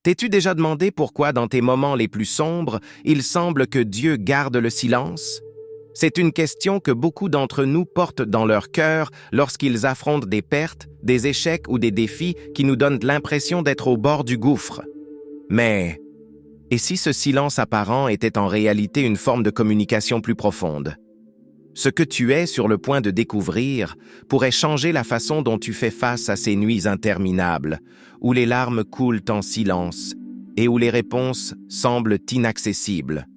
T'es-tu déjà demandé pourquoi dans tes moments les plus sombres, il semble que Dieu garde le silence? C'est une question que beaucoup d'entre nous portent dans leur cœur lorsqu'ils affrontent des pertes, des échecs ou des défis qui nous donnent l'impression d'être au bord du gouffre. Mais, et si ce silence apparent était en réalité une forme de communication plus profonde? Ce que tu es sur le point de découvrir pourrait changer la façon dont tu fais face à ces nuits interminables, où les larmes coulent en silence et où les réponses semblent inaccessibles.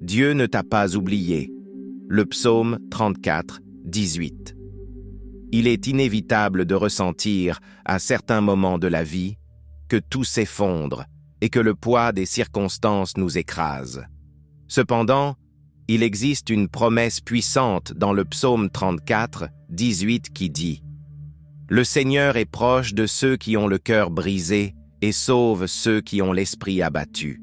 Dieu ne t'a pas oublié. Le psaume 34, 18. Il est inévitable de ressentir, à certains moments de la vie, que tout s'effondre et que le poids des circonstances nous écrase. Cependant, il existe une promesse puissante dans le psaume 34, 18 qui dit « Le Seigneur est proche de ceux qui ont le cœur brisé et sauve ceux qui ont l'esprit abattu. »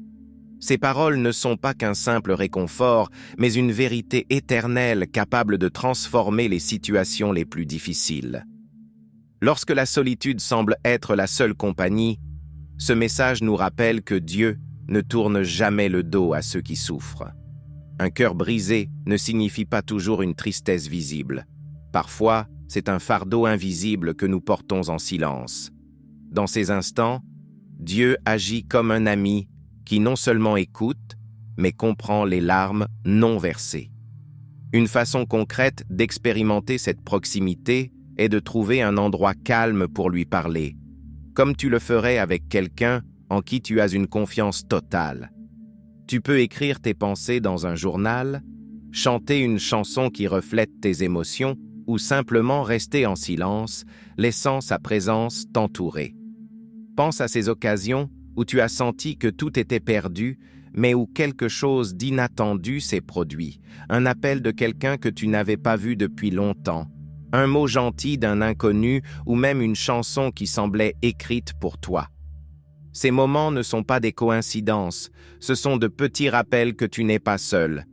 Ces paroles ne sont pas qu'un simple réconfort, mais une vérité éternelle capable de transformer les situations les plus difficiles. Lorsque la solitude semble être la seule compagnie, ce message nous rappelle que Dieu ne tourne jamais le dos à ceux qui souffrent. Un cœur brisé ne signifie pas toujours une tristesse visible. Parfois, c'est un fardeau invisible que nous portons en silence. Dans ces instants, Dieu agit comme un ami qui non seulement écoute, mais comprend les larmes non versées. Une façon concrète d'expérimenter cette proximité est de trouver un endroit calme pour lui parler, comme tu le ferais avec quelqu'un en qui tu as une confiance totale. Tu peux écrire tes pensées dans un journal, chanter une chanson qui reflète tes émotions ou simplement rester en silence, laissant sa présence t'entourer. Pense à ces occasions où tu as senti que tout était perdu, mais où quelque chose d'inattendu s'est produit, un appel de quelqu'un que tu n'avais pas vu depuis longtemps, un mot gentil d'un inconnu ou même une chanson qui semblait écrite pour toi. Ces moments ne sont pas des coïncidences, ce sont de petits rappels que tu n'es pas seul.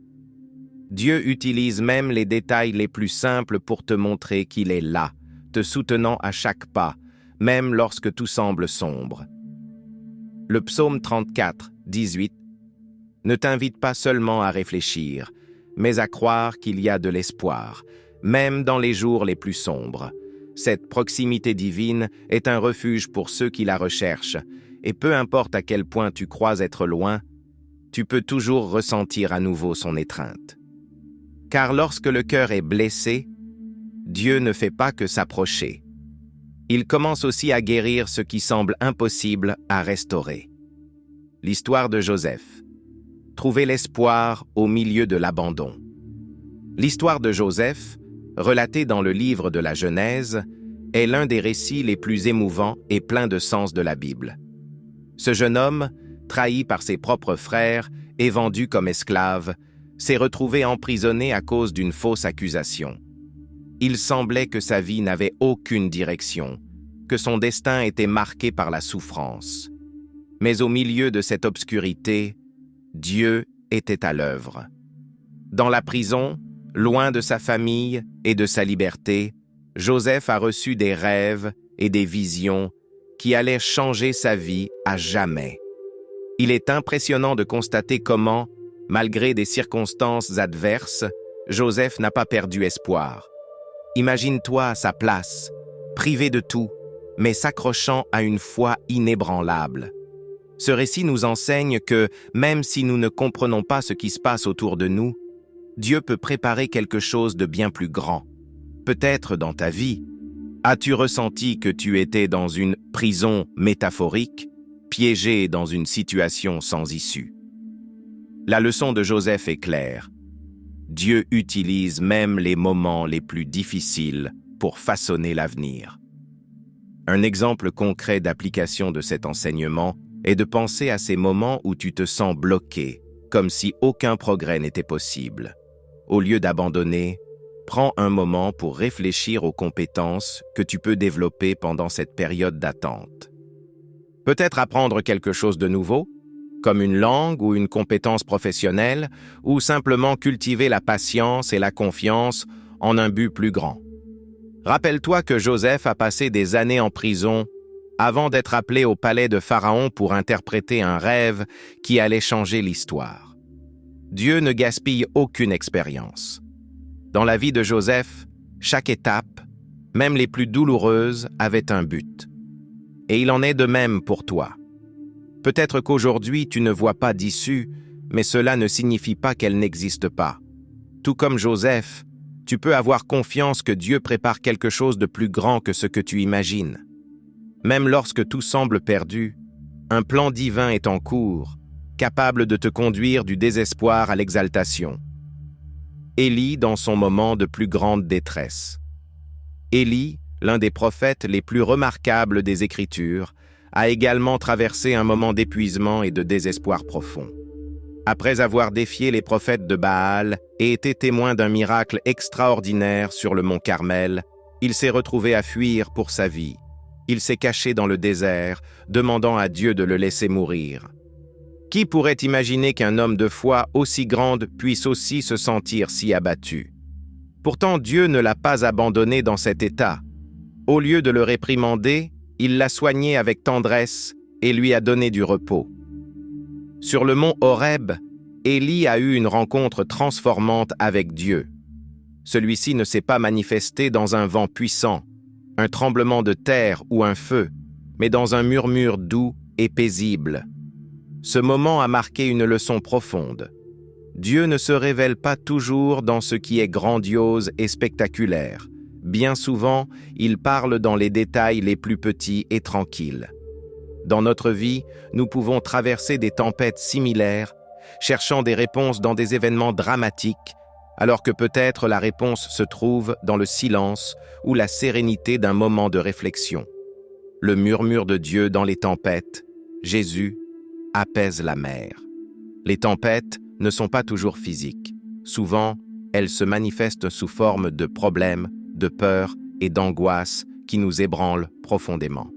Dieu utilise même les détails les plus simples pour te montrer qu'il est là, te soutenant à chaque pas, même lorsque tout semble sombre. Le psaume 34, 18 ne t'invite pas seulement à réfléchir, mais à croire qu'il y a de l'espoir, même dans les jours les plus sombres. Cette proximité divine est un refuge pour ceux qui la recherchent, et peu importe à quel point tu crois être loin, tu peux toujours ressentir à nouveau son étreinte. Car lorsque le cœur est blessé, Dieu ne fait pas que s'approcher. Il commence aussi à guérir ce qui semble impossible à restaurer. L'histoire de Joseph. Trouver l'espoir au milieu de l'abandon. L'histoire de Joseph, relatée dans le livre de la Genèse, est l'un des récits les plus émouvants et pleins de sens de la Bible. Ce jeune homme, trahi par ses propres frères et vendu comme esclave, s'est retrouvé emprisonné à cause d'une fausse accusation. Il semblait que sa vie n'avait aucune direction, que son destin était marqué par la souffrance. Mais au milieu de cette obscurité, Dieu était à l'œuvre. Dans la prison, loin de sa famille et de sa liberté, Joseph a reçu des rêves et des visions qui allaient changer sa vie à jamais. Il est impressionnant de constater comment, malgré des circonstances adverses, Joseph n'a pas perdu espoir. Imagine-toi à sa place, privé de tout, mais s'accrochant à une foi inébranlable. Ce récit nous enseigne que, même si nous ne comprenons pas ce qui se passe autour de nous, Dieu peut préparer quelque chose de bien plus grand. Peut-être dans ta vie, as-tu ressenti que tu étais dans une prison métaphorique, piégé dans une situation sans issue? La leçon de Joseph est claire. Dieu utilise même les moments les plus difficiles pour façonner l'avenir. Un exemple concret d'application de cet enseignement est de penser à ces moments où tu te sens bloqué, comme si aucun progrès n'était possible. Au lieu d'abandonner, prends un moment pour réfléchir aux compétences que tu peux développer pendant cette période d'attente. Peut-être apprendre quelque chose de nouveau, comme une langue ou une compétence professionnelle, ou simplement cultiver la patience et la confiance en un but plus grand. Rappelle-toi que Joseph a passé des années en prison avant d'être appelé au palais de Pharaon pour interpréter un rêve qui allait changer l'histoire. Dieu ne gaspille aucune expérience. Dans la vie de Joseph, chaque étape, même les plus douloureuses, avait un but. Et il en est de même pour toi. Peut-être qu'aujourd'hui tu ne vois pas d'issue, mais cela ne signifie pas qu'elle n'existe pas. Tout comme Joseph, tu peux avoir confiance que Dieu prépare quelque chose de plus grand que ce que tu imagines. Même lorsque tout semble perdu, un plan divin est en cours, capable de te conduire du désespoir à l'exaltation. Élie dans son moment de plus grande détresse. Élie, l'un des prophètes les plus remarquables des Écritures, a également traversé un moment d'épuisement et de désespoir profond. Après avoir défié les prophètes de Baal et été témoin d'un miracle extraordinaire sur le mont Carmel, il s'est retrouvé à fuir pour sa vie. Il s'est caché dans le désert, demandant à Dieu de le laisser mourir. Qui pourrait imaginer qu'un homme de foi aussi grande puisse aussi se sentir si abattu? Pourtant, Dieu ne l'a pas abandonné dans cet état. Au lieu de le réprimander, il l'a soigné avec tendresse et lui a donné du repos. Sur le mont Horeb, Élie a eu une rencontre transformante avec Dieu. Celui-ci ne s'est pas manifesté dans un vent puissant, un tremblement de terre ou un feu, mais dans un murmure doux et paisible. Ce moment a marqué une leçon profonde. Dieu ne se révèle pas toujours dans ce qui est grandiose et spectaculaire. Bien souvent, il parle dans les détails les plus petits et tranquilles. Dans notre vie, nous pouvons traverser des tempêtes similaires, cherchant des réponses dans des événements dramatiques, alors que peut-être la réponse se trouve dans le silence ou la sérénité d'un moment de réflexion. Le murmure de Dieu dans les tempêtes, Jésus, apaise la mer. Les tempêtes ne sont pas toujours physiques. Souvent, elles se manifestent sous forme de problèmes, de peurs et d'angoisses qui nous ébranlent profondément.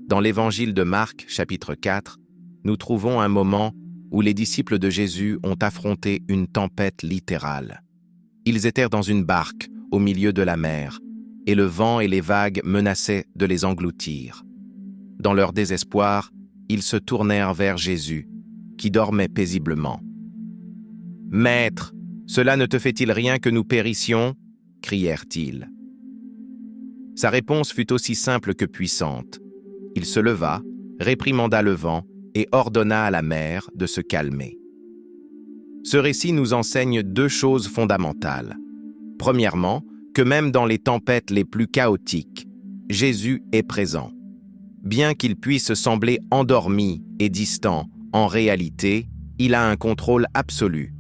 Dans l'évangile de Marc, chapitre 4, nous trouvons un moment où les disciples de Jésus ont affronté une tempête littérale. Ils étaient dans une barque au milieu de la mer, et le vent et les vagues menaçaient de les engloutir. Dans leur désespoir, ils se tournèrent vers Jésus, qui dormait paisiblement. « Maître, cela ne te fait-il rien que nous périssions ?» crièrent-ils. Sa réponse fut aussi simple que puissante. Il se leva, réprimanda le vent et ordonna à la mer de se calmer. Ce récit nous enseigne deux choses fondamentales. Premièrement, que même dans les tempêtes les plus chaotiques, Jésus est présent. Bien qu'il puisse sembler endormi et distant, en réalité, il a un contrôle absolu.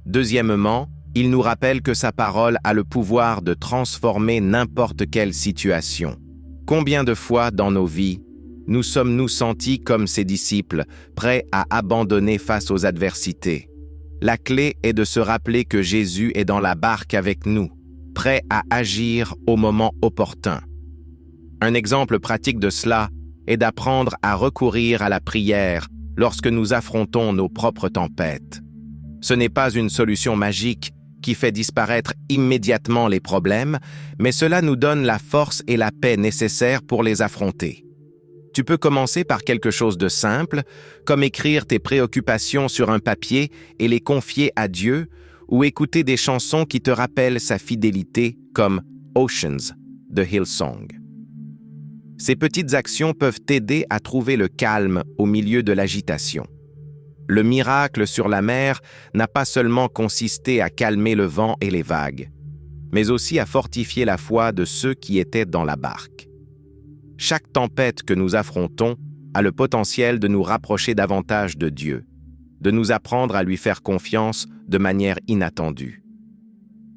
Deuxièmement, il nous rappelle que sa parole a le pouvoir de transformer n'importe quelle situation. Combien de fois dans nos vies, nous sommes-nous sentis comme ses disciples, prêts à abandonner face aux adversités? La clé est de se rappeler que Jésus est dans la barque avec nous, prêt à agir au moment opportun. Un exemple pratique de cela est d'apprendre à recourir à la prière lorsque nous affrontons nos propres tempêtes. Ce n'est pas une solution magique qui fait disparaître immédiatement les problèmes, mais cela nous donne la force et la paix nécessaires pour les affronter. Tu peux commencer par quelque chose de simple, comme écrire tes préoccupations sur un papier et les confier à Dieu, ou écouter des chansons qui te rappellent sa fidélité, comme Oceans de Hillsong. Ces petites actions peuvent t'aider à trouver le calme au milieu de l'agitation. Le miracle sur la mer n'a pas seulement consisté à calmer le vent et les vagues, mais aussi à fortifier la foi de ceux qui étaient dans la barque. Chaque tempête que nous affrontons a le potentiel de nous rapprocher davantage de Dieu, de nous apprendre à lui faire confiance de manière inattendue.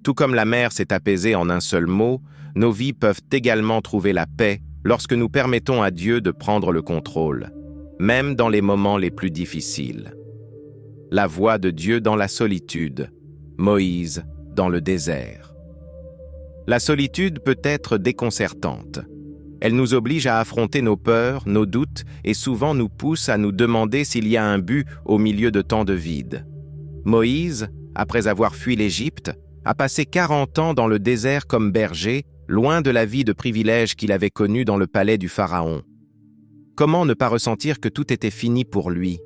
Tout comme la mer s'est apaisée en un seul mot, nos vies peuvent également trouver la paix lorsque nous permettons à Dieu de prendre le contrôle, même dans les moments les plus difficiles. La voix de Dieu dans la solitude, Moïse dans le désert. La solitude peut être déconcertante. Elle nous oblige à affronter nos peurs, nos doutes et souvent nous pousse à nous demander s'il y a un but au milieu de tant de vide. Moïse, après avoir fui l'Égypte, a passé 40 ans dans le désert comme berger, loin de la vie de privilège qu'il avait connue dans le palais du Pharaon. Comment ne pas ressentir que tout était fini pour lui?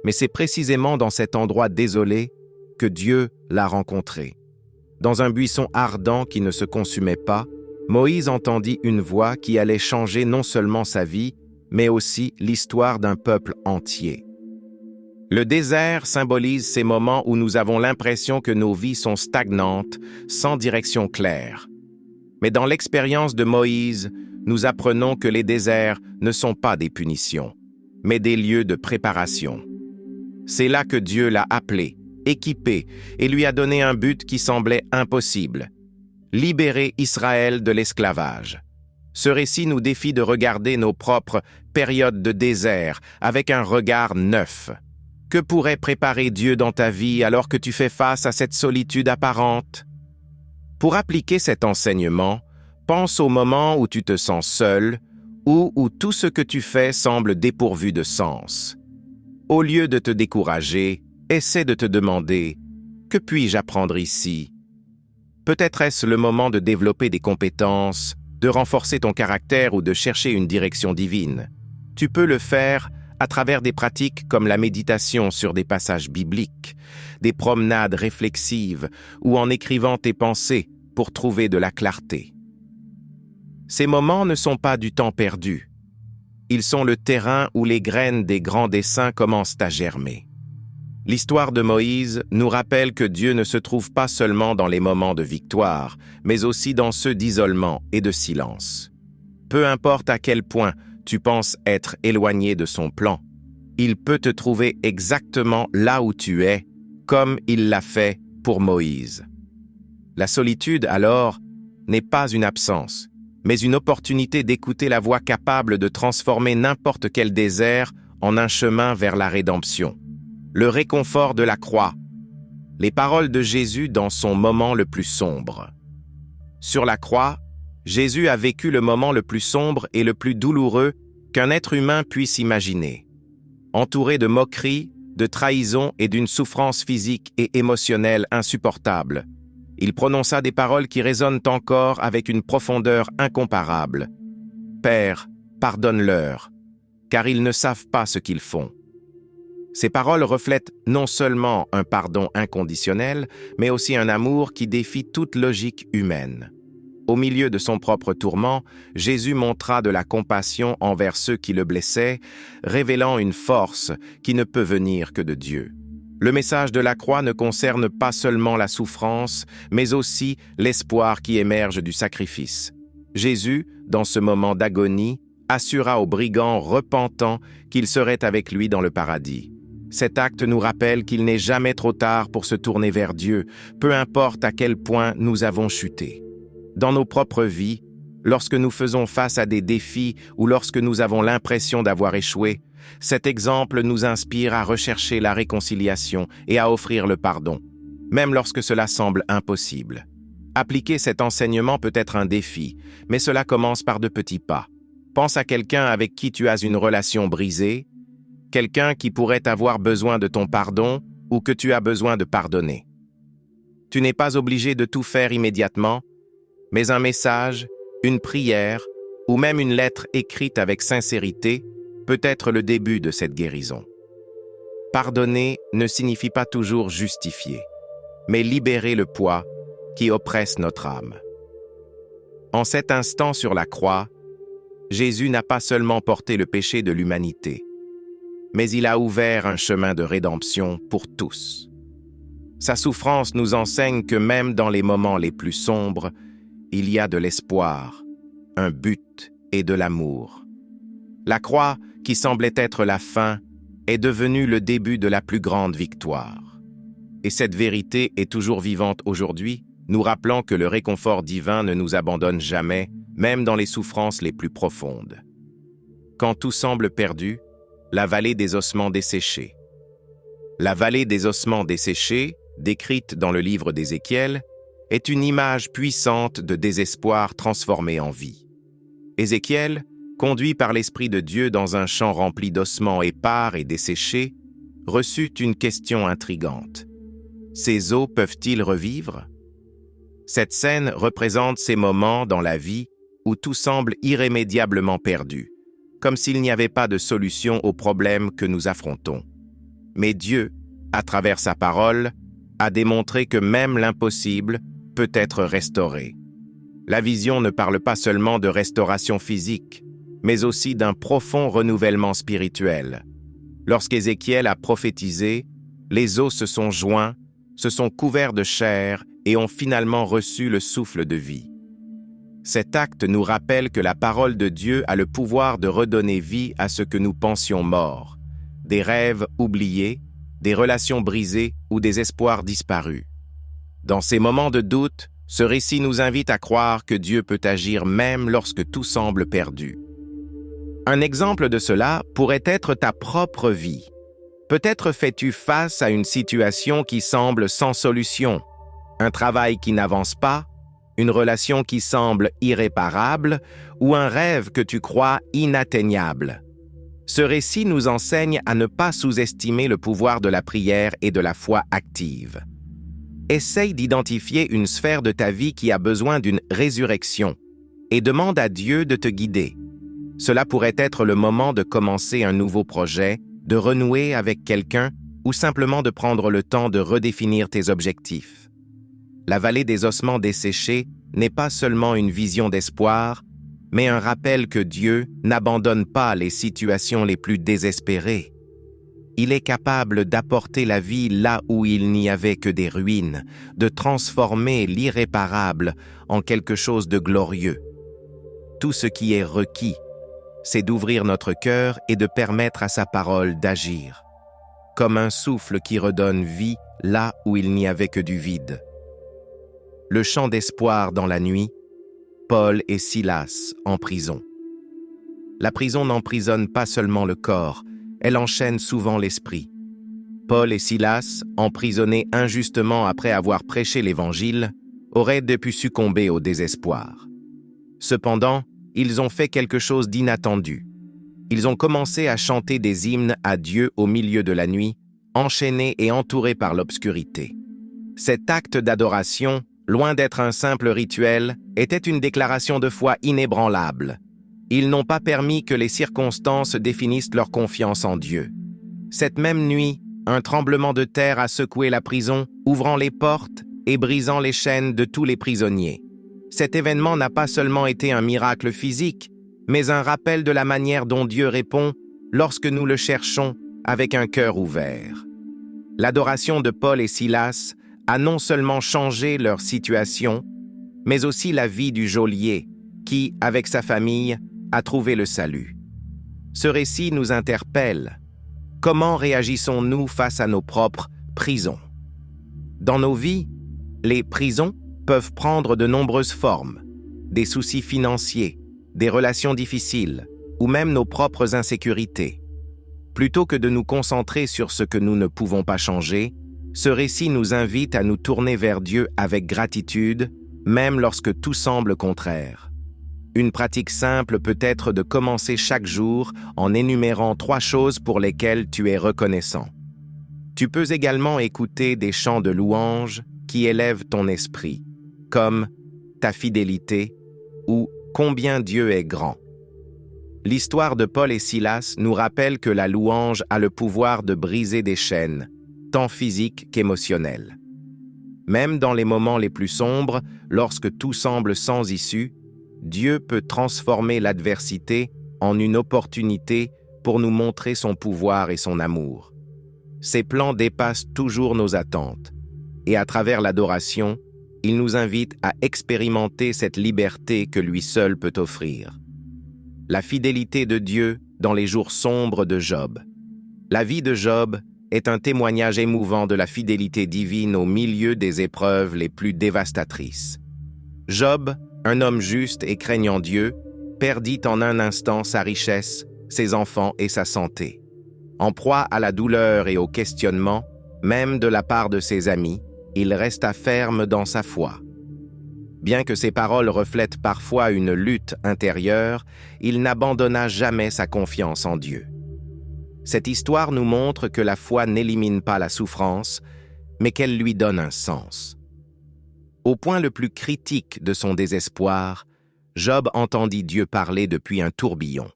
Mais c'est précisément dans cet endroit désolé que Dieu l'a rencontré. Dans un buisson ardent qui ne se consumait pas, Moïse entendit une voix qui allait changer non seulement sa vie, mais aussi l'histoire d'un peuple entier. Le désert symbolise ces moments où nous avons l'impression que nos vies sont stagnantes, sans direction claire. Mais dans l'expérience de Moïse, nous apprenons que les déserts ne sont pas des punitions, mais des lieux de préparation. C'est là que Dieu l'a appelé, équipé, et lui a donné un but qui semblait impossible: libérer Israël de l'esclavage. Ce récit nous défie de regarder nos propres périodes de désert avec un regard neuf. Que pourrait préparer Dieu dans ta vie alors que tu fais face à cette solitude apparente? Pour appliquer cet enseignement, pense au moment où tu te sens seul ou où tout ce que tu fais semble dépourvu de sens. Au lieu de te décourager, essaie de te demander: que puis-je apprendre ici? Peut-être est-ce le moment de développer des compétences, de renforcer ton caractère ou de chercher une direction divine. Tu peux le faire à travers des pratiques comme la méditation sur des passages bibliques, des promenades réflexives ou en écrivant tes pensées pour trouver de la clarté. Ces moments ne sont pas du temps perdu. Ils sont le terrain où les graines des grands desseins commencent à germer. L'histoire de Moïse nous rappelle que Dieu ne se trouve pas seulement dans les moments de victoire, mais aussi dans ceux d'isolement et de silence. Peu importe à quel point tu penses être éloigné de son plan, il peut te trouver exactement là où tu es, comme il l'a fait pour Moïse. La solitude, alors, n'est pas une absence, mais une opportunité d'écouter la voix capable de transformer n'importe quel désert en un chemin vers la rédemption. Le réconfort de la croix, les paroles de Jésus dans son moment le plus sombre. Sur la croix, Jésus a vécu le moment le plus sombre et le plus douloureux qu'un être humain puisse imaginer. Entouré de moqueries, de trahisons et d'une souffrance physique et émotionnelle insupportable, il prononça des paroles qui résonnent encore avec une profondeur incomparable. « Père, pardonne-leur, car ils ne savent pas ce qu'ils font. » Ces paroles reflètent non seulement un pardon inconditionnel, mais aussi un amour qui défie toute logique humaine. Au milieu de son propre tourment, Jésus montra de la compassion envers ceux qui le blessaient, révélant une force qui ne peut venir que de Dieu. Le message de la croix ne concerne pas seulement la souffrance, mais aussi l'espoir qui émerge du sacrifice. Jésus, dans ce moment d'agonie, assura aux brigands repentants qu'ils seraient avec lui dans le paradis. Cet acte nous rappelle qu'il n'est jamais trop tard pour se tourner vers Dieu, peu importe à quel point nous avons chuté. Dans nos propres vies, lorsque nous faisons face à des défis ou lorsque nous avons l'impression d'avoir échoué, cet exemple nous inspire à rechercher la réconciliation et à offrir le pardon, même lorsque cela semble impossible. Appliquer cet enseignement peut être un défi, mais cela commence par de petits pas. Pense à quelqu'un avec qui tu as une relation brisée, quelqu'un qui pourrait avoir besoin de ton pardon ou que tu as besoin de pardonner. Tu n'es pas obligé de tout faire immédiatement, mais un message, une prière ou même une lettre écrite avec sincérité peut être le début de cette guérison. Pardonner ne signifie pas toujours justifier, mais libérer le poids qui oppresse notre âme. En cet instant sur la croix, Jésus n'a pas seulement porté le péché de l'humanité, mais il a ouvert un chemin de rédemption pour tous. Sa souffrance nous enseigne que même dans les moments les plus sombres, il y a de l'espoir, un but et de l'amour. La croix, qui semblait être la fin, est devenue le début de la plus grande victoire. Et cette vérité est toujours vivante aujourd'hui, nous rappelant que le réconfort divin ne nous abandonne jamais, même dans les souffrances les plus profondes. Quand tout semble perdu, la vallée des ossements desséchés. La vallée des ossements desséchés, décrite dans le livre d'Ézéchiel, est une image puissante de désespoir transformé en vie. Ézéchiel, conduit par l'Esprit de Dieu dans un champ rempli d'ossements épars et desséchés, reçut une question intrigante. Ces os peuvent-ils revivre? Cette scène représente ces moments dans la vie où tout semble irrémédiablement perdu, comme s'il n'y avait pas de solution aux problèmes que nous affrontons. Mais Dieu, à travers sa parole, a démontré que même l'impossible peut être restauré. La vision ne parle pas seulement de restauration physique, mais aussi d'un profond renouvellement spirituel. Lorsqu'Ézéchiel a prophétisé, les os se sont joints, se sont couverts de chair et ont finalement reçu le souffle de vie. Cet acte nous rappelle que la parole de Dieu a le pouvoir de redonner vie à ce que nous pensions mort, des rêves oubliés, des relations brisées ou des espoirs disparus. Dans ces moments de doute, ce récit nous invite à croire que Dieu peut agir même lorsque tout semble perdu. Un exemple de cela pourrait être ta propre vie. Peut-être fais-tu face à une situation qui semble sans solution, un travail qui n'avance pas, une relation qui semble irréparable ou un rêve que tu crois inatteignable. Ce récit nous enseigne à ne pas sous-estimer le pouvoir de la prière et de la foi active. Essaye d'identifier une sphère de ta vie qui a besoin d'une résurrection et demande à Dieu de te guider. Cela pourrait être le moment de commencer un nouveau projet, de renouer avec quelqu'un ou simplement de prendre le temps de redéfinir tes objectifs. La vallée des ossements desséchés n'est pas seulement une vision d'espoir, mais un rappel que Dieu n'abandonne pas les situations les plus désespérées. Il est capable d'apporter la vie là où il n'y avait que des ruines, de transformer l'irréparable en quelque chose de glorieux. Tout ce qui est requis, c'est d'ouvrir notre cœur et de permettre à sa parole d'agir, comme un souffle qui redonne vie là où il n'y avait que du vide. Le chant d'espoir dans la nuit, Paul et Silas en prison. La prison n'emprisonne pas seulement le corps, elle enchaîne souvent l'esprit. Paul et Silas, emprisonnés injustement après avoir prêché l'Évangile, auraient pu succomber au désespoir. Cependant, ils ont fait quelque chose d'inattendu. Ils ont commencé à chanter des hymnes à Dieu au milieu de la nuit, enchaînés et entourés par l'obscurité. Cet acte d'adoration, loin d'être un simple rituel, était une déclaration de foi inébranlable. Ils n'ont pas permis que les circonstances définissent leur confiance en Dieu. Cette même nuit, un tremblement de terre a secoué la prison, ouvrant les portes et brisant les chaînes de tous les prisonniers. Cet événement n'a pas seulement été un miracle physique, mais un rappel de la manière dont Dieu répond lorsque nous le cherchons avec un cœur ouvert. L'adoration de Paul et Silas a non seulement changé leur situation, mais aussi la vie du geôlier, qui, avec sa famille, a trouvé le salut. Ce récit nous interpelle. Comment réagissons-nous face à nos propres prisons? Dans nos vies, les prisons peuvent prendre de nombreuses formes, des soucis financiers, des relations difficiles, ou même nos propres insécurités. Plutôt que de nous concentrer sur ce que nous ne pouvons pas changer, ce récit nous invite à nous tourner vers Dieu avec gratitude, même lorsque tout semble contraire. Une pratique simple peut être de commencer chaque jour en énumérant 3 choses pour lesquelles tu es reconnaissant. Tu peux également écouter des chants de louange qui élèvent ton esprit, comme ta fidélité ou combien Dieu est grand. L'histoire de Paul et Silas nous rappelle que la louange a le pouvoir de briser des chaînes, tant physiques qu'émotionnelles. Même dans les moments les plus sombres, lorsque tout semble sans issue, Dieu peut transformer l'adversité en une opportunité pour nous montrer son pouvoir et son amour. Ses plans dépassent toujours nos attentes, et à travers l'adoration, il nous invite à expérimenter cette liberté que lui seul peut offrir. La fidélité de Dieu dans les jours sombres de Job. La vie de Job est un témoignage émouvant de la fidélité divine au milieu des épreuves les plus dévastatrices. Job, un homme juste et craignant Dieu, perdit en un instant sa richesse, ses enfants et sa santé. En proie à la douleur et au questionnement, même de la part de ses amis, il resta ferme dans sa foi. Bien que ses paroles reflètent parfois une lutte intérieure, il n'abandonna jamais sa confiance en Dieu. Cette histoire nous montre que la foi n'élimine pas la souffrance, mais qu'elle lui donne un sens. Au point le plus critique de son désespoir, Job entendit Dieu parler depuis un tourbillon.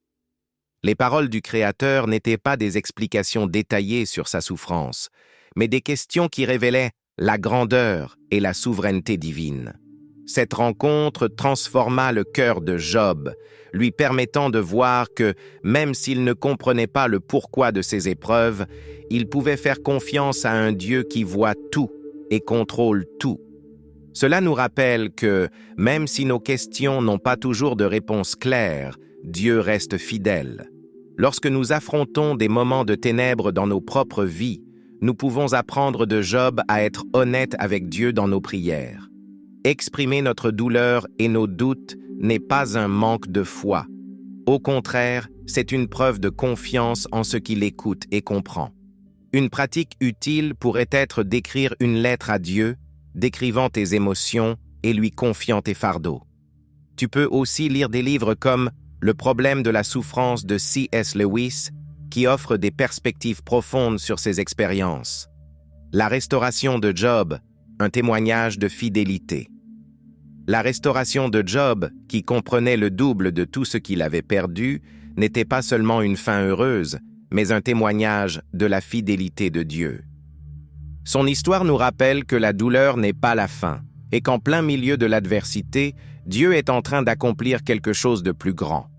Les paroles du Créateur n'étaient pas des explications détaillées sur sa souffrance, mais des questions qui révélaient la grandeur et la souveraineté divine. Cette rencontre transforma le cœur de Job, lui permettant de voir que, même s'il ne comprenait pas le pourquoi de ses épreuves, il pouvait faire confiance à un Dieu qui voit tout et contrôle tout. Cela nous rappelle que, même si nos questions n'ont pas toujours de réponse claire, Dieu reste fidèle. Lorsque nous affrontons des moments de ténèbres dans nos propres vies, nous pouvons apprendre de Job à être honnêtes avec Dieu dans nos prières. Exprimer notre douleur et nos doutes n'est pas un manque de foi. Au contraire, c'est une preuve de confiance en ce qu'il écoute et comprend. Une pratique utile pourrait être d'écrire une lettre à Dieu, décrivant tes émotions et lui confiant tes fardeaux. Tu peux aussi lire des livres comme Le problème de la souffrance de C.S. Lewis, qui offre des perspectives profondes sur ses expériences. La restauration de Job, un témoignage de fidélité. La restauration de Job, qui comprenait le double de tout ce qu'il avait perdu, n'était pas seulement une fin heureuse, mais un témoignage de la fidélité de Dieu. Son histoire nous rappelle que la douleur n'est pas la fin, et qu'en plein milieu de l'adversité, Dieu est en train d'accomplir quelque chose de plus grand.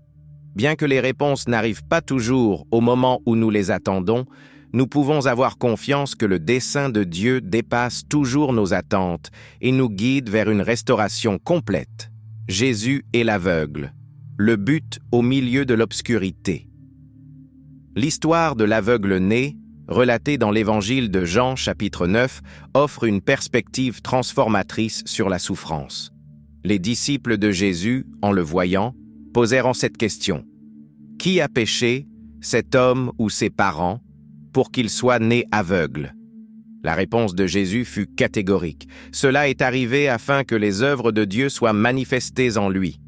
Bien que les réponses n'arrivent pas toujours au moment où nous les attendons, nous pouvons avoir confiance que le dessein de Dieu dépasse toujours nos attentes et nous guide vers une restauration complète. Jésus est l'aveugle, le but au milieu de l'obscurité. L'histoire de l'aveugle né, relatée dans l'Évangile de Jean, chapitre 9, offre une perspective transformatrice sur la souffrance. Les disciples de Jésus, en le voyant, posèrent cette question. Qui a péché, cet homme ou ses parents, pour qu'il soit né aveugle? La réponse de Jésus fut catégorique. Cela est arrivé afin que les œuvres de Dieu soient manifestées en lui.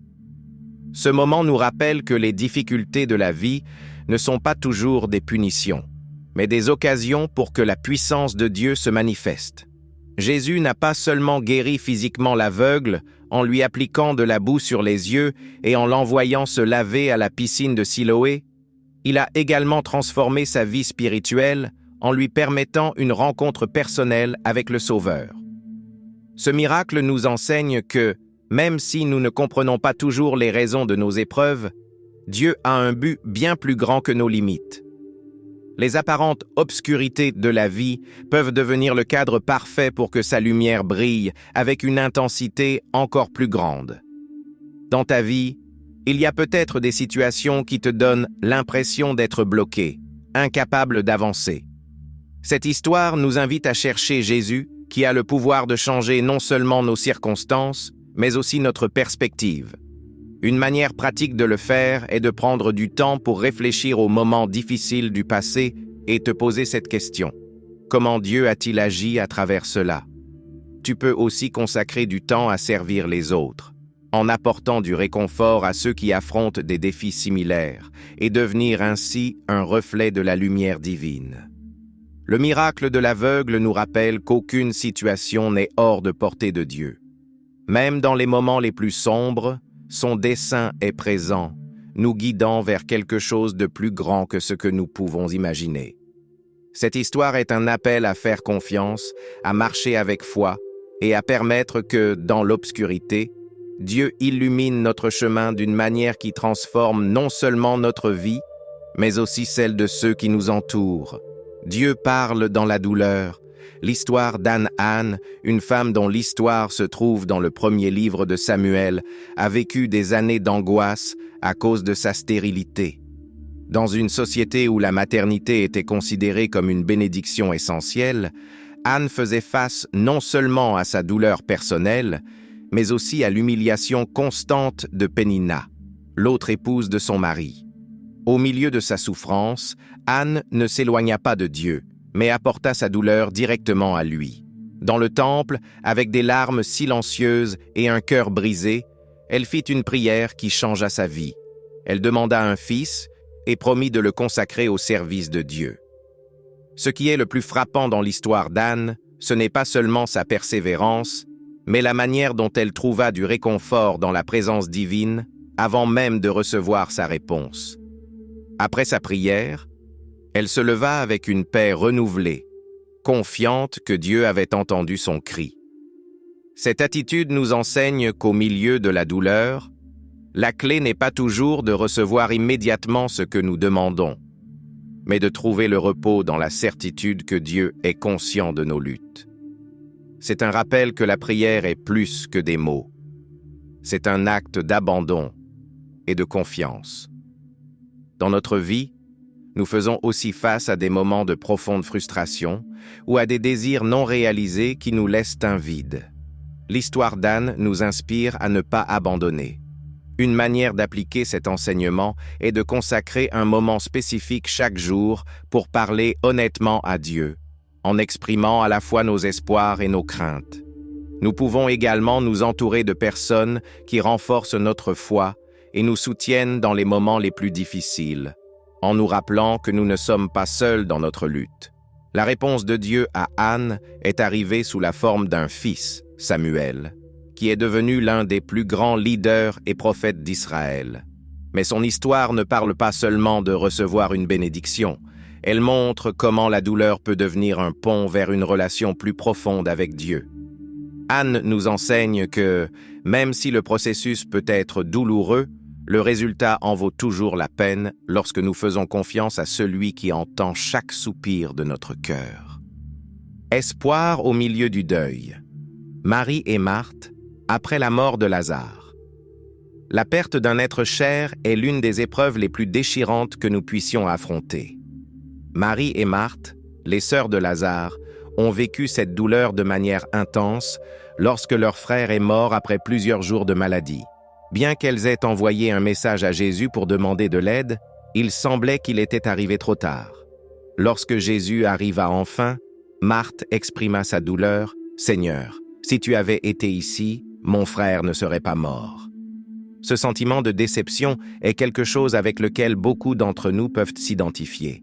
Ce moment nous rappelle que les difficultés de la vie ne sont pas toujours des punitions, mais des occasions pour que la puissance de Dieu se manifeste. Jésus n'a pas seulement guéri physiquement l'aveugle en lui appliquant de la boue sur les yeux et en l'envoyant se laver à la piscine de Siloé, il a également transformé sa vie spirituelle en lui permettant une rencontre personnelle avec le Sauveur. Ce miracle nous enseigne que, même si nous ne comprenons pas toujours les raisons de nos épreuves, Dieu a un but bien plus grand que nos limites. Les apparentes obscurités de la vie peuvent devenir le cadre parfait pour que sa lumière brille avec une intensité encore plus grande. Dans ta vie, il y a peut-être des situations qui te donnent l'impression d'être bloqué, incapable d'avancer. Cette histoire nous invite à chercher Jésus, qui a le pouvoir de changer non seulement nos circonstances, mais aussi notre perspective. Une manière pratique de le faire est de prendre du temps pour réfléchir aux moments difficiles du passé et te poser cette question. Comment Dieu a-t-il agi à travers cela? Tu peux aussi consacrer du temps à servir les autres, en apportant du réconfort à ceux qui affrontent des défis similaires, et devenir ainsi un reflet de la lumière divine. Le miracle de l'aveugle nous rappelle qu'aucune situation n'est hors de portée de Dieu. Même dans les moments les plus sombres, son dessein est présent, nous guidant vers quelque chose de plus grand que ce que nous pouvons imaginer. Cette histoire est un appel à faire confiance, à marcher avec foi et à permettre que, dans l'obscurité, Dieu illumine notre chemin d'une manière qui transforme non seulement notre vie, mais aussi celle de ceux qui nous entourent. Dieu parle dans la douleur. L'histoire d'Anne, une femme dont l'histoire se trouve dans le premier livre de Samuel, a vécu des années d'angoisse à cause de sa stérilité. Dans une société où la maternité était considérée comme une bénédiction essentielle, Anne faisait face non seulement à sa douleur personnelle, mais aussi à l'humiliation constante de Pénina, l'autre épouse de son mari. Au milieu de sa souffrance, Anne ne s'éloigna pas de Dieu, mais apporta sa douleur directement à lui. Dans le temple, avec des larmes silencieuses et un cœur brisé, elle fit une prière qui changea sa vie. Elle demanda un fils et promit de le consacrer au service de Dieu. Ce qui est le plus frappant dans l'histoire d'Anne, ce n'est pas seulement sa persévérance, mais la manière dont elle trouva du réconfort dans la présence divine avant même de recevoir sa réponse. Après sa prière, elle se leva avec une paix renouvelée, confiante que Dieu avait entendu son cri. Cette attitude nous enseigne qu'au milieu de la douleur, la clé n'est pas toujours de recevoir immédiatement ce que nous demandons, mais de trouver le repos dans la certitude que Dieu est conscient de nos luttes. C'est un rappel que la prière est plus que des mots. C'est un acte d'abandon et de confiance. Dans notre vie, nous faisons aussi face à des moments de profonde frustration ou à des désirs non réalisés qui nous laissent un vide. L'histoire d'Anne nous inspire à ne pas abandonner. Une manière d'appliquer cet enseignement est de consacrer un moment spécifique chaque jour pour parler honnêtement à Dieu, en exprimant à la fois nos espoirs et nos craintes. Nous pouvons également nous entourer de personnes qui renforcent notre foi et nous soutiennent dans les moments les plus difficiles, en nous rappelant que nous ne sommes pas seuls dans notre lutte. La réponse de Dieu à Anne est arrivée sous la forme d'un fils, Samuel, qui est devenu l'un des plus grands leaders et prophètes d'Israël. Mais son histoire ne parle pas seulement de recevoir une bénédiction, elle montre comment la douleur peut devenir un pont vers une relation plus profonde avec Dieu. Anne nous enseigne que, même si le processus peut être douloureux, le résultat en vaut toujours la peine lorsque nous faisons confiance à celui qui entend chaque soupir de notre cœur. Espoir au milieu du deuil. Marie et Marthe, après la mort de Lazare. La perte d'un être cher est l'une des épreuves les plus déchirantes que nous puissions affronter. Marie et Marthe, les sœurs de Lazare, ont vécu cette douleur de manière intense lorsque leur frère est mort après plusieurs jours de maladie. Bien qu'elles aient envoyé un message à Jésus pour demander de l'aide, il semblait qu'il était arrivé trop tard. Lorsque Jésus arriva enfin, Marthe exprima sa douleur. « Seigneur, si tu avais été ici, mon frère ne serait pas mort. » Ce sentiment de déception est quelque chose avec lequel beaucoup d'entre nous peuvent s'identifier.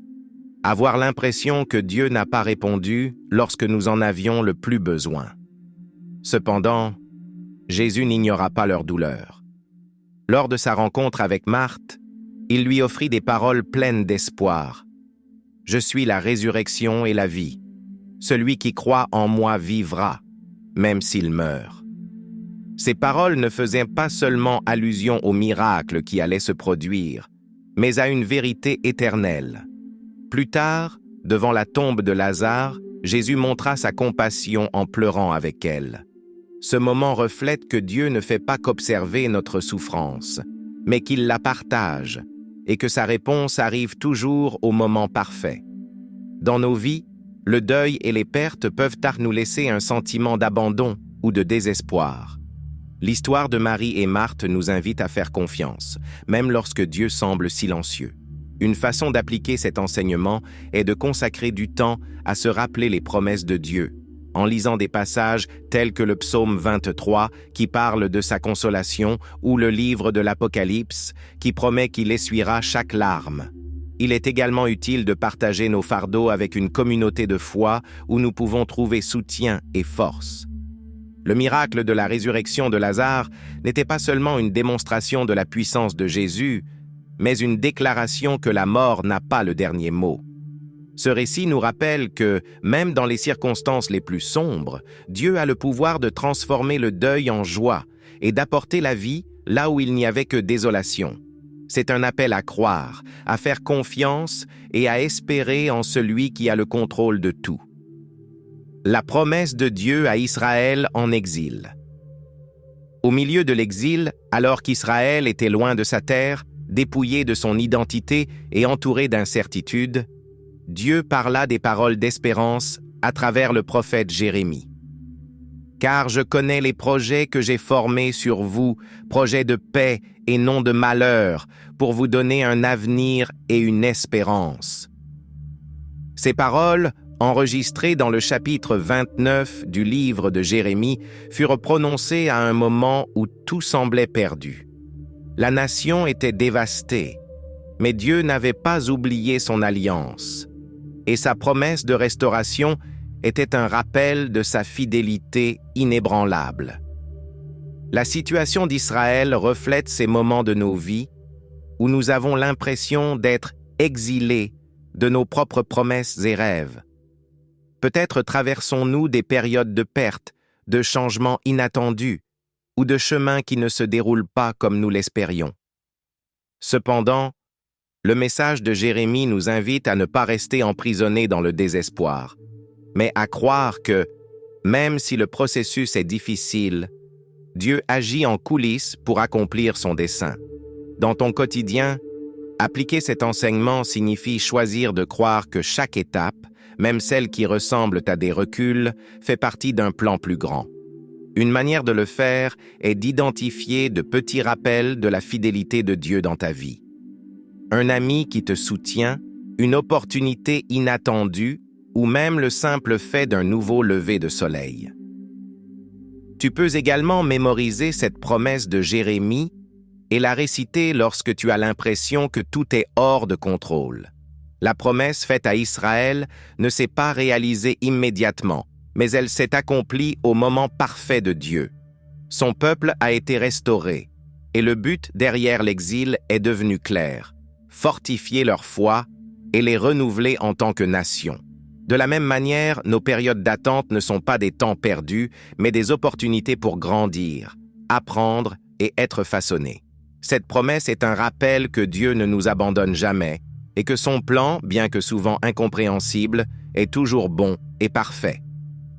Avoir l'impression que Dieu n'a pas répondu lorsque nous en avions le plus besoin. Cependant, Jésus n'ignora pas leur douleur. Lors de sa rencontre avec Marthe, il lui offrit des paroles pleines d'espoir. « Je suis la résurrection et la vie. Celui qui croit en moi vivra, même s'il meurt. » Ces paroles ne faisaient pas seulement allusion au miracle qui allait se produire, mais à une vérité éternelle. Plus tard, devant la tombe de Lazare, Jésus montra sa compassion en pleurant avec elle. Ce moment reflète que Dieu ne fait pas qu'observer notre souffrance, mais qu'il la partage, et que sa réponse arrive toujours au moment parfait. Dans nos vies, le deuil et les pertes peuvent nous laisser un sentiment d'abandon ou de désespoir. L'histoire de Marie et Marthe nous invite à faire confiance, même lorsque Dieu semble silencieux. Une façon d'appliquer cet enseignement est de consacrer du temps à se rappeler les promesses de Dieu, en lisant des passages tels que le psaume 23 qui parle de sa consolation ou le livre de l'Apocalypse qui promet qu'il essuiera chaque larme. Il est également utile de partager nos fardeaux avec une communauté de foi où nous pouvons trouver soutien et force. Le miracle de la résurrection de Lazare n'était pas seulement une démonstration de la puissance de Jésus, mais une déclaration que la mort n'a pas le dernier mot. Ce récit nous rappelle que, même dans les circonstances les plus sombres, Dieu a le pouvoir de transformer le deuil en joie et d'apporter la vie là où il n'y avait que désolation. C'est un appel à croire, à faire confiance et à espérer en celui qui a le contrôle de tout. La promesse de Dieu à Israël en exil. Au milieu de l'exil, alors qu'Israël était loin de sa terre, dépouillé de son identité et entouré d'incertitudes, Dieu parla des paroles d'espérance à travers le prophète Jérémie. « Car je connais les projets que j'ai formés sur vous, projets de paix et non de malheur, pour vous donner un avenir et une espérance. » Ces paroles, enregistrées dans le chapitre 29 du livre de Jérémie, furent prononcées à un moment où tout semblait perdu. La nation était dévastée, mais Dieu n'avait pas oublié son alliance, et sa promesse de restauration était un rappel de sa fidélité inébranlable. La situation d'Israël reflète ces moments de nos vies où nous avons l'impression d'être exilés de nos propres promesses et rêves. Peut-être traversons-nous des périodes de perte, de changements inattendus, ou de chemins qui ne se déroulent pas comme nous l'espérions. Cependant, le message de Jérémie nous invite à ne pas rester emprisonnés dans le désespoir, mais à croire que, même si le processus est difficile, Dieu agit en coulisses pour accomplir son dessein. Dans ton quotidien, appliquer cet enseignement signifie choisir de croire que chaque étape, même celle qui ressemble à des reculs, fait partie d'un plan plus grand. Une manière de le faire est d'identifier de petits rappels de la fidélité de Dieu dans ta vie. Un ami qui te soutient, une opportunité inattendue ou même le simple fait d'un nouveau lever de soleil. Tu peux également mémoriser cette promesse de Jérémie et la réciter lorsque tu as l'impression que tout est hors de contrôle. La promesse faite à Israël ne s'est pas réalisée immédiatement, mais elle s'est accomplie au moment parfait de Dieu. Son peuple a été restauré, et le but derrière l'exil est devenu clair: fortifier leur foi et les renouveler en tant que nation. De la même manière, nos périodes d'attente ne sont pas des temps perdus, mais des opportunités pour grandir, apprendre et être façonnés. Cette promesse est un rappel que Dieu ne nous abandonne jamais et que son plan, bien que souvent incompréhensible, est toujours bon et parfait.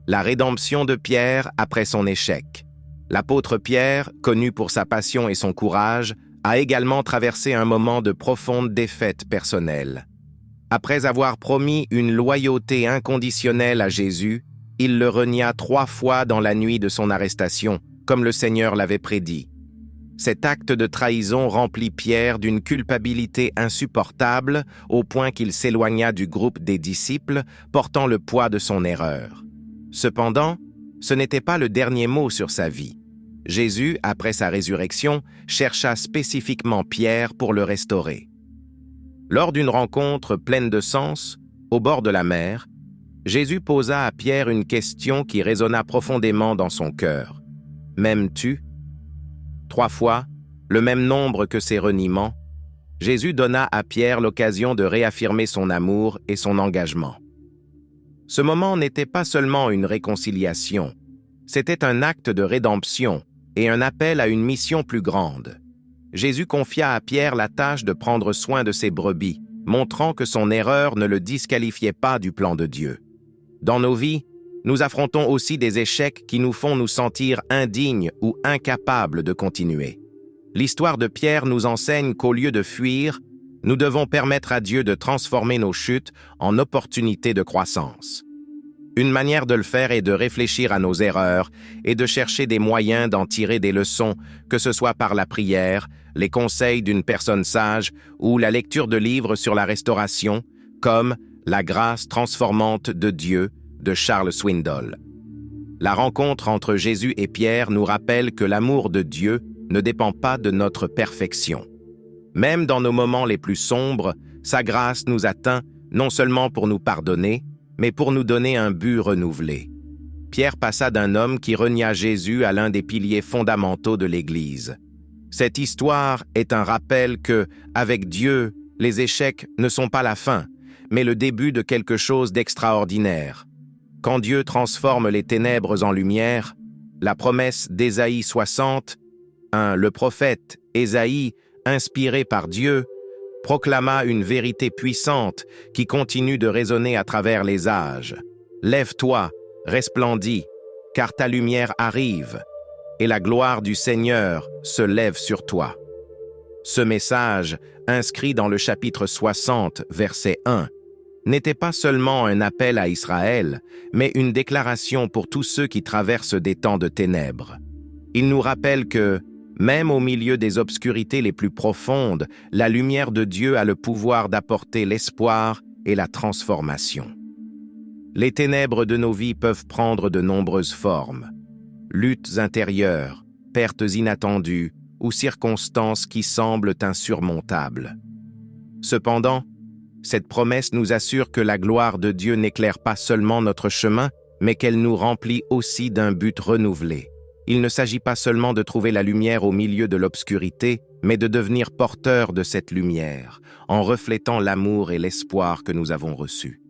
La rédemption de Pierre après son échec. L'apôtre Pierre, connu pour sa passion et son courage, a également traversé un moment de profonde défaite personnelle. Après avoir promis une loyauté inconditionnelle à Jésus, il le renia 3 fois dans la nuit de son arrestation, comme le Seigneur l'avait prédit. Cet acte de trahison remplit Pierre d'une culpabilité insupportable au point qu'il s'éloigna du groupe des disciples, portant le poids de son erreur. Cependant, ce n'était pas le dernier mot sur sa vie. Jésus, après sa résurrection, chercha spécifiquement Pierre pour le restaurer. Lors d'une rencontre pleine de sens, au bord de la mer, Jésus posa à Pierre une question qui résonna profondément dans son cœur. « M'aimes-tu » 3 fois, le même nombre que ses reniements, Jésus donna à Pierre l'occasion de réaffirmer son amour et son engagement. Ce moment n'était pas seulement une réconciliation, c'était un acte de rédemption et un appel à une mission plus grande. Jésus confia à Pierre la tâche de prendre soin de ses brebis, montrant que son erreur ne le disqualifiait pas du plan de Dieu. Dans nos vies, nous affrontons aussi des échecs qui nous font nous sentir indignes ou incapables de continuer. L'histoire de Pierre nous enseigne qu'au lieu de fuir, nous devons permettre à Dieu de transformer nos chutes en opportunités de croissance. Une manière de le faire est de réfléchir à nos erreurs et de chercher des moyens d'en tirer des leçons, que ce soit par la prière, les conseils d'une personne sage ou la lecture de livres sur la restauration, comme « La grâce transformante de Dieu » de Charles Swindoll. La rencontre entre Jésus et Pierre nous rappelle que l'amour de Dieu ne dépend pas de notre perfection. Même dans nos moments les plus sombres, sa grâce nous atteint non seulement pour nous pardonner, mais pour nous donner un but renouvelé. Pierre passa d'un homme qui renia Jésus à l'un des piliers fondamentaux de l'Église. Cette histoire est un rappel que, avec Dieu, les échecs ne sont pas la fin, mais le début de quelque chose d'extraordinaire. Quand Dieu transforme les ténèbres en lumière, la promesse d'Ésaïe 60, le prophète Ésaïe, inspiré par Dieu, proclama une vérité puissante qui continue de résonner à travers les âges. « Lève-toi, resplendis, car ta lumière arrive, et la gloire du Seigneur se lève sur toi. » Ce message, inscrit dans le chapitre 60, verset 1, n'était pas seulement un appel à Israël, mais une déclaration pour tous ceux qui traversent des temps de ténèbres. Il nous rappelle que, même au milieu des obscurités les plus profondes, la lumière de Dieu a le pouvoir d'apporter l'espoir et la transformation. Les ténèbres de nos vies peuvent prendre de nombreuses formes. Luttes intérieures, pertes inattendues ou circonstances qui semblent insurmontables. Cependant, cette promesse nous assure que la gloire de Dieu n'éclaire pas seulement notre chemin, mais qu'elle nous remplit aussi d'un but renouvelé. Il ne s'agit pas seulement de trouver la lumière au milieu de l'obscurité, mais de devenir porteur de cette lumière, en reflétant l'amour et l'espoir que nous avons reçus.